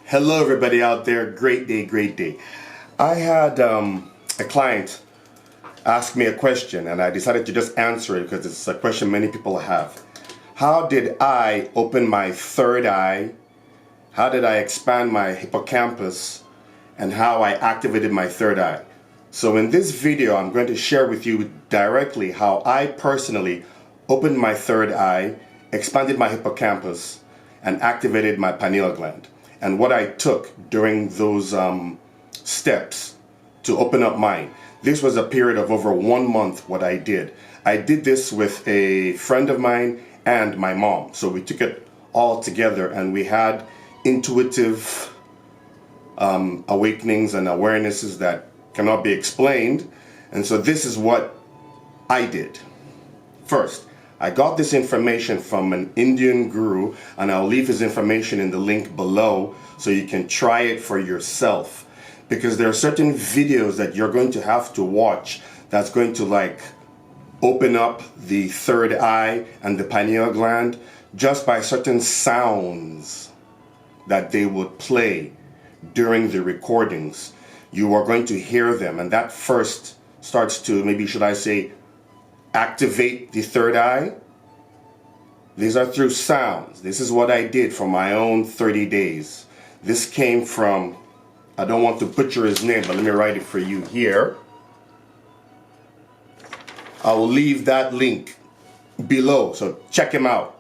Hello everybody out there, great day, great day. I had a client ask me a question and I decided to just answer it because it's a question many people have. How did I open my third eye? How did I expand my hippocampus? And how I activated my third eye? So in this video, I'm going to share with you directly how I personally opened my third eye, expanded my hippocampus, and activated my pineal gland. And what I took during those steps to open up mine. This was a period of over 1 month what I did. I did this with a friend of mine and my mom. So we took it all together and we had intuitive awakenings and awarenesses that cannot be explained. And so this is what I did. First, I got this information from an Indian guru, and I'll leave his information in the link below so you can try it for yourself. Because there are certain videos that you're going to have to watch that's going to open up the third eye and the pineal gland just by certain sounds that they would play during the recordings. You are going to hear them, and that first starts to, maybe should I say, activate the third eye. These are through sounds. This is what I did for my own 30 days. This came from, I don't want to butcher his name, but let me write it for you here. I will leave that link below, so check him out.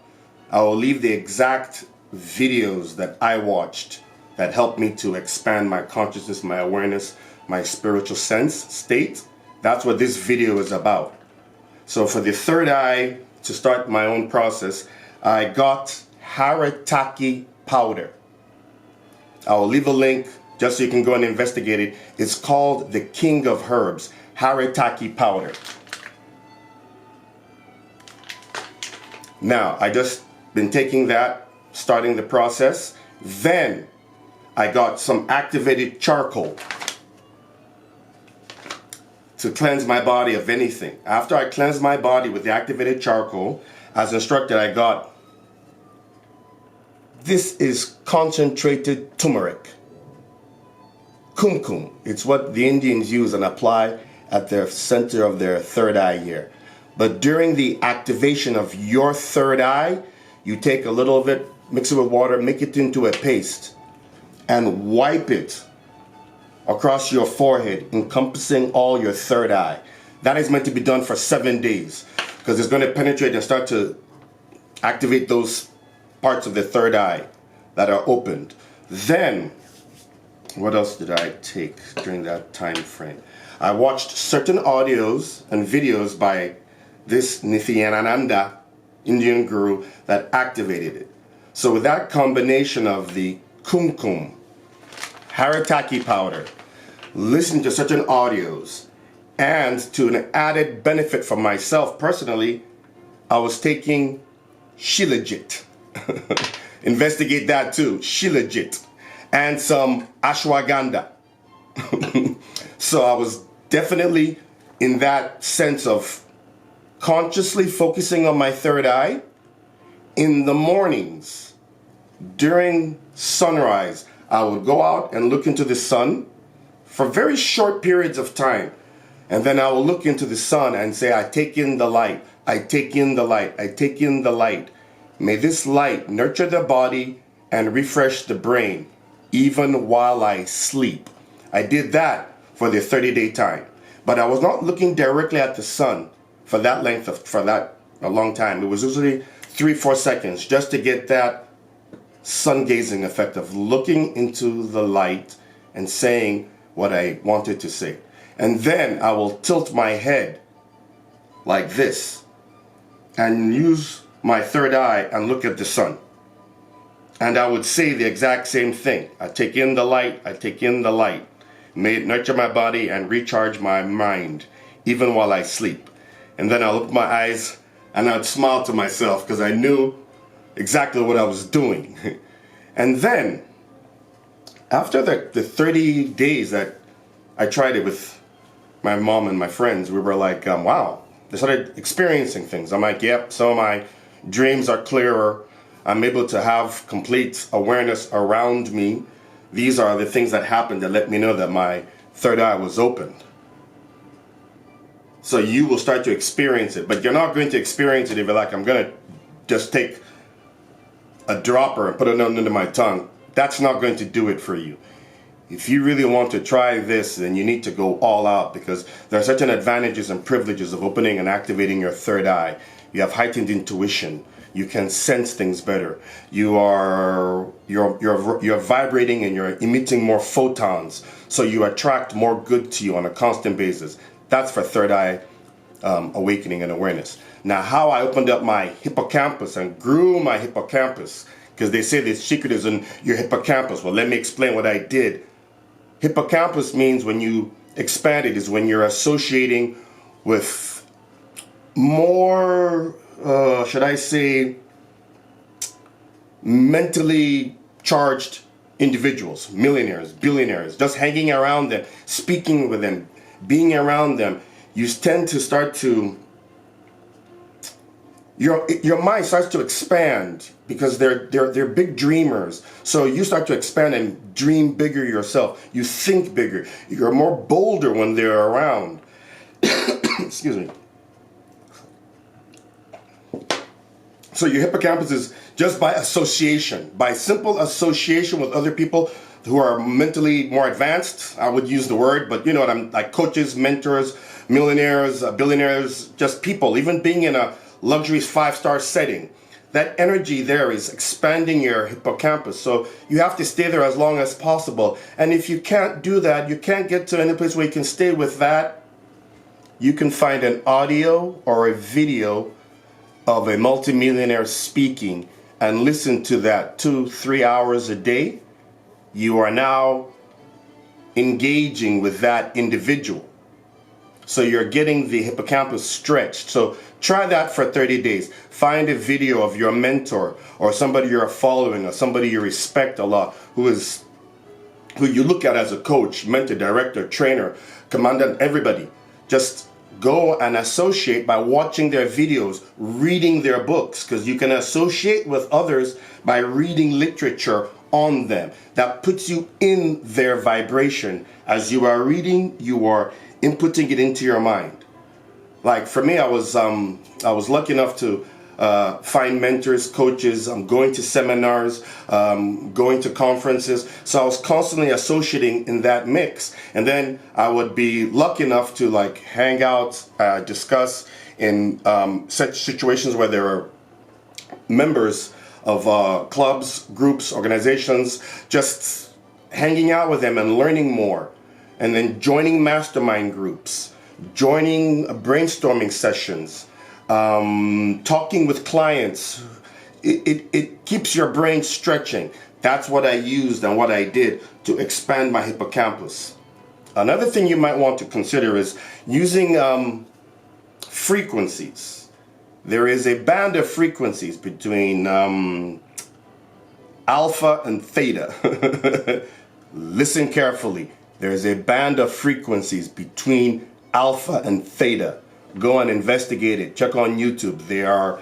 I will leave the exact videos that I watched that helped me to expand my consciousness, my awareness, my spiritual sense state. That's what this video is about. So for the third eye, to start my own process, I got Haritaki powder. I will leave a link just so you can go and investigate it. It's called the King of Herbs, Haritaki powder. Now, I just been taking that, starting the process. Then I got some activated charcoal to cleanse my body of anything. After I cleansed my body with the activated charcoal, as instructed, I got, this is concentrated turmeric. Kumkum. It's what the Indians use and apply at the center of their third eye here. But during the activation of your third eye, you take a little of it, mix it with water, make it into a paste, and wipe it across your forehead, encompassing all your third eye. That is meant to be done for 7 days because it's going to penetrate and start to activate those parts of the third eye that are opened. Then, what else did I take during that time frame? I watched certain audios and videos by this Nithyananda Indian guru that activated it. So with that combination of the kumkum, Haritaki powder, listen to certain audios, and to an added benefit for myself personally, I was taking Shilajit. Investigate that too, Shilajit, and some Ashwagandha. So I was definitely in that sense of consciously focusing on my third eye. In the mornings, during sunrise, I would go out and look into the sun for very short periods of time. And then I will look into the sun and say, I take in the light, I take in the light, I take in the light. May this light nurture the body and refresh the brain, even while I sleep. I did that for the 30-day time. But I was not looking directly at the sun for that length of, a long time. It was usually 3-4 seconds just to get that sun gazing effect of looking into the light and saying what I wanted to say. And then I will tilt my head like this and use my third eye and look at the sun. And I would say the exact same thing. I take in the light, I take in the light. May it nurture my body and recharge my mind, even while I sleep. And then I'll open my eyes and I'd smile to myself because I knew exactly what I was doing. And then, after the 30 days that I tried it with my mom and my friends, we were like, wow. They started experiencing things. I'm like, yep, some of my dreams are clearer. I'm able to have complete awareness around me. These are the things that happened that let me know that my third eye was opened. So you will start to experience it, but you're not going to experience it if you're like, I'm going to just take a dropper and put it under my tongue. That's not going to do it for you. If you really want to try this, then you need to go all out, because there are certain advantages and privileges of opening and activating your third eye. You have heightened intuition. You can sense things better. You're vibrating and you're emitting more photons, so you attract more good to you on a constant basis. That's for third eye awakening and awareness. Now, how I opened up my hippocampus and grew my hippocampus, because they say the secret is in your hippocampus. Well, let me explain what I did. Hippocampus means when you expand it is when you're associating with more, should I say, mentally charged individuals, millionaires, billionaires, just hanging around them, speaking with them, being around them. You tend to start to, your mind starts to expand, because they're big dreamers. So you start to expand and dream bigger yourself. You think bigger. You're more bolder when they're around. Excuse me. So your hippocampus is just by association, by simple association with other people who are mentally more advanced. I would use the word, but you know what I'm like, coaches, mentors, millionaires, billionaires, just people, even being in a luxury 5-star setting. That energy there is expanding your hippocampus. So you have to stay there as long as possible. And if you can't do that, you can't get to any place where you can stay with that, you can find an audio or a video of a multimillionaire speaking and listen to that 2-3 hours a day. You are now engaging with that individual. So you're getting the hippocampus stretched. So try that for 30 days. Find a video of your mentor or somebody you're following or somebody you respect a lot, who you look at as a coach, mentor, director, trainer, commandant, everybody. Just go and associate by watching their videos, reading their books, because you can associate with others by reading literature on them. That puts you in their vibration. As you are reading, you are inputting it into your mind. Like for me, I was lucky enough to find mentors, coaches. I'm going to seminars, going to conferences. So I was constantly associating in that mix. And then I would be lucky enough to like hang out, discuss in such situations where there are members of clubs, groups, organizations, just hanging out with them and learning more. And then joining mastermind groups, joining brainstorming sessions, talking with clients. It keeps your brain stretching. That's what I used and what I did to expand my hippocampus. Another thing you might want to consider is using frequencies. There is a band of frequencies between alpha and theta. Listen carefully. There's a band of frequencies between alpha and theta. Go and investigate it. Check on YouTube. There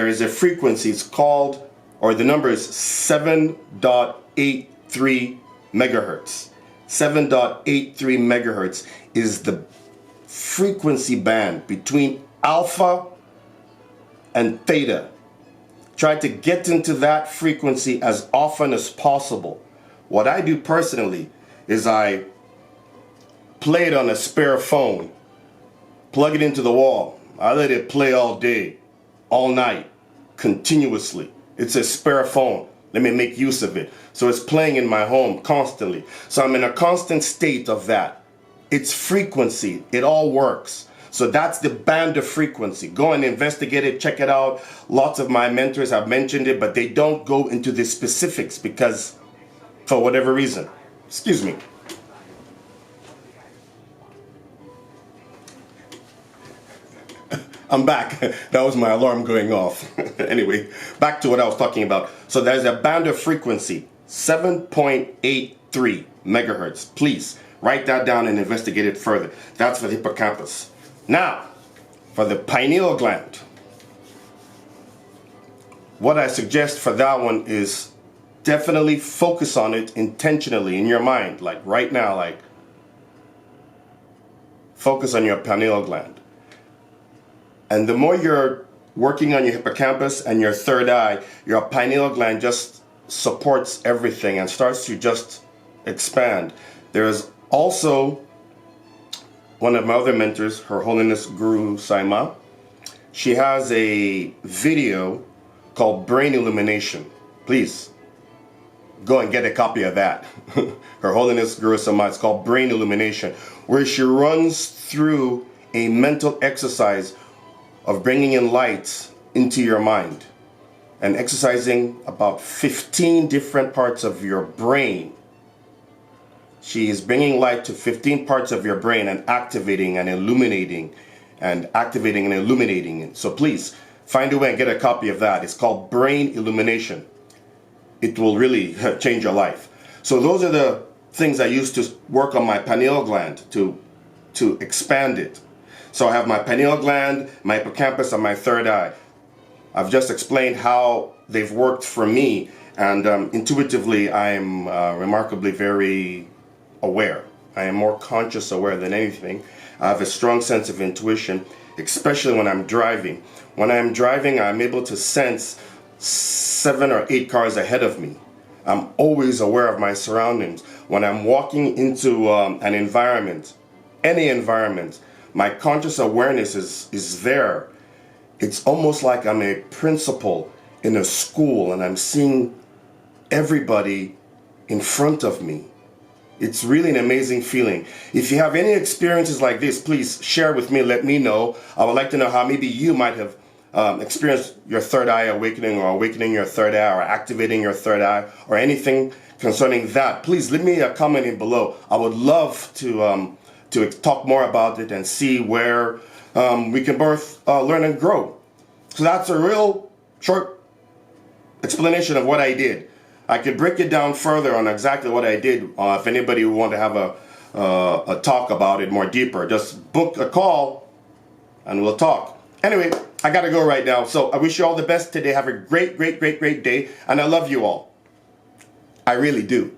is a frequency. It's called, or the number is 7.83 megahertz. 7.83 megahertz is the frequency band between alpha and theta. Try to get into that frequency as often as possible. What I do personally is I play it on a spare phone, plug it into the wall. I let it play all day, all night, continuously. It's a spare phone. Let me make use of it. So it's playing in my home constantly. So I'm in a constant state of that. It's frequency. It all works. So that's the band of frequency. Go and investigate it, check it out. Lots of my mentors have mentioned it, but they don't go into the specifics because, for whatever reason. Excuse me. I'm back. That was my alarm going off. Anyway, back to what I was talking about. So there's a band of frequency, 7.83 megahertz. Please write that down and investigate it further. That's for the hippocampus. Now, for the pineal gland. What I suggest for that one is definitely focus on it intentionally in your mind, like right now, like focus on your pineal gland. And the more you're working on your hippocampus and your third eye, your pineal gland just supports everything and starts to just expand. There's also one of my other mentors, Her Holiness Guru Saima. She has a video called Brain Illumination. Please go and get a copy of that. Her Holiness Guru Saima. It's called Brain Illumination, where she runs through a mental exercise of bringing in light into your mind and exercising about 15 different parts of your brain. She is bringing light to 15 parts of your brain and activating and illuminating and activating and illuminating it. So please find a way and get a copy of that. It's called Brain Illumination. It will really change your life. So those are the things I use to work on my pineal gland to expand it. So I have my pineal gland, my hippocampus, and my third eye. I've just explained how they've worked for me, and intuitively I am remarkably very aware. I am more conscious aware than anything. I have a strong sense of intuition, especially when I'm driving. When I'm driving, I'm able to sense 7 or 8 cars ahead of me. I'm always aware of my surroundings. When I'm walking into an environment, any environment, my conscious awareness is there. It's almost like I'm a principal in a school and I'm seeing everybody in front of me. It's really an amazing feeling. If you have any experiences like this, please share with me, let me know. I would like to know how maybe you might have experienced your third eye awakening, or awakening your third eye, or activating your third eye, or anything concerning that. Please leave me a comment in below. I would love to talk more about it and see where we can both learn and grow. So that's a real short explanation of what I did. I could break it down further on exactly what I did. If anybody would want to have a talk about it more deeper, just book a call and we'll talk. Anyway, I gotta go right now. So I wish you all the best today. Have a great, great, great, great day. And I love you all. I really do.